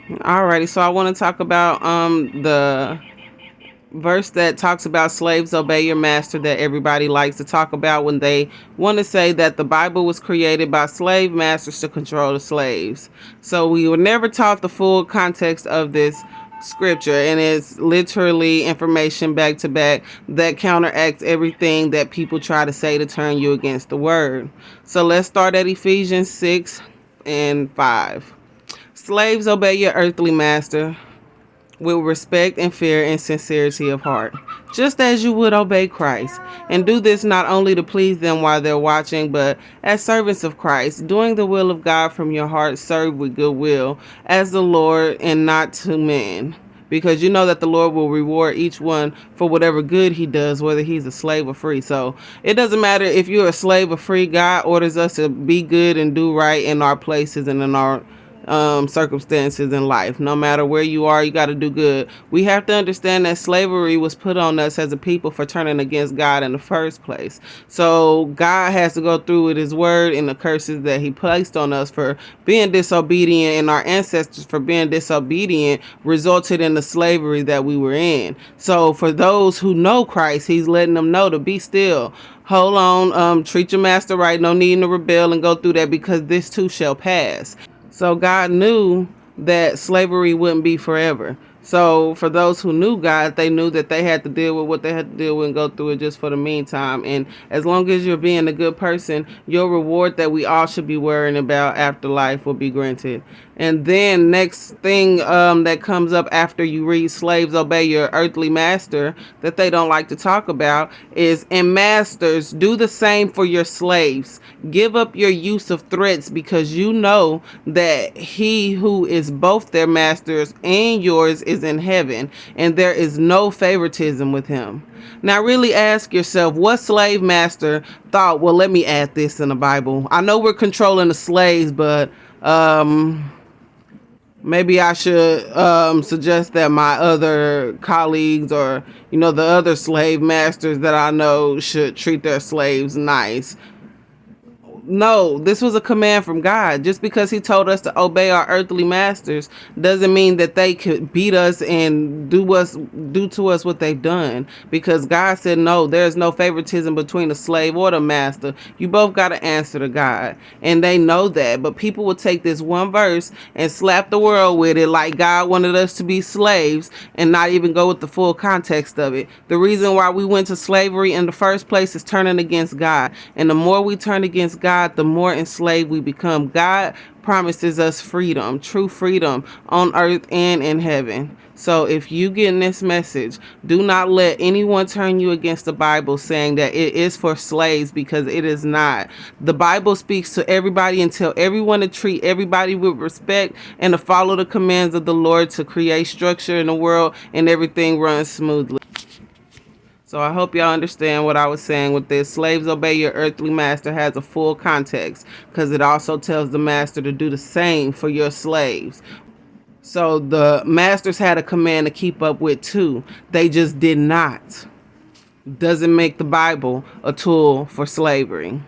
Alrighty, so I want to talk about the verse that talks about slaves obey your master that everybody likes to talk about when they want to say that the Bible was created by slave masters to control the slaves. So we were never taught the full context of this scripture, and it's literally information back to back that counteracts everything that people try to say to turn you against the word. So let's start at Ephesians 6 and 5. Slaves, obey your earthly master with respect and fear and sincerity of heart, just as you would obey Christ. And do this not only to please them while they're watching, but as servants of Christ, doing the will of God from your heart, serve with good will, as the Lord and not to men. Because you know that the Lord will reward each one for whatever good he does, whether he's a slave or free. So it doesn't matter if you're a slave or free. God orders us to be good and do right in our places and in our circumstances in life. No matter where you are, you got to do good. We have to understand that slavery was put on us as a people for turning against God in the first place. So God has to go through with his word and the curses that he placed on us for being disobedient, and our ancestors for being disobedient resulted in the slavery that we were in. So for those who know Christ, he's letting them know to be still. Hold on, treat your master right. No need to rebel and go through that, because this too shall pass. So God knew that slavery wouldn't be forever. So for those who knew God, they knew that they had to deal with what they had to deal with and go through it just for the meantime. And as long as you're being a good person, your reward that we all should be worrying about after life will be granted. And then next thing that comes up after you read slaves obey your earthly master that they don't like to talk about is, and masters, do the same for your slaves. Give up your use of threats, because you know that he who is both their masters and yours is in heaven, and there is no favoritism with him. Now really ask yourself, what slave master thought, well, let me add this in the Bible. I know we're controlling the slaves, but maybe I should suggest that my other colleagues, or the other slave masters that I know, should treat their slaves nice. No, this was a command from God. Just because he told us to obey our earthly masters doesn't mean that they could beat us and do to us what they've done. Because God said no, there's no favoritism between the slave or the master. You both got to answer to God. And they know that. But people will take this one verse and slap the world with it like God wanted us to be slaves, and not even go with the full context of it. The reason why we went to slavery in the first place is turning against God. And the more we turn against God, the more enslaved we become. God promises us freedom, true freedom on earth and in heaven. So if you get this message, do not let anyone turn you against the Bible saying that it is for slaves, because it is not. The Bible speaks to everybody and tell everyone to treat everybody with respect and to follow the commands of the Lord to create structure in the world, and everything runs smoothly. So I hope y'all understand what I was saying with this. Slaves, obey your earthly master has a full context, because it also tells the master to do the same for your slaves. So the masters had a command to keep up with too. They just did not. Doesn't make the Bible a tool for slavery.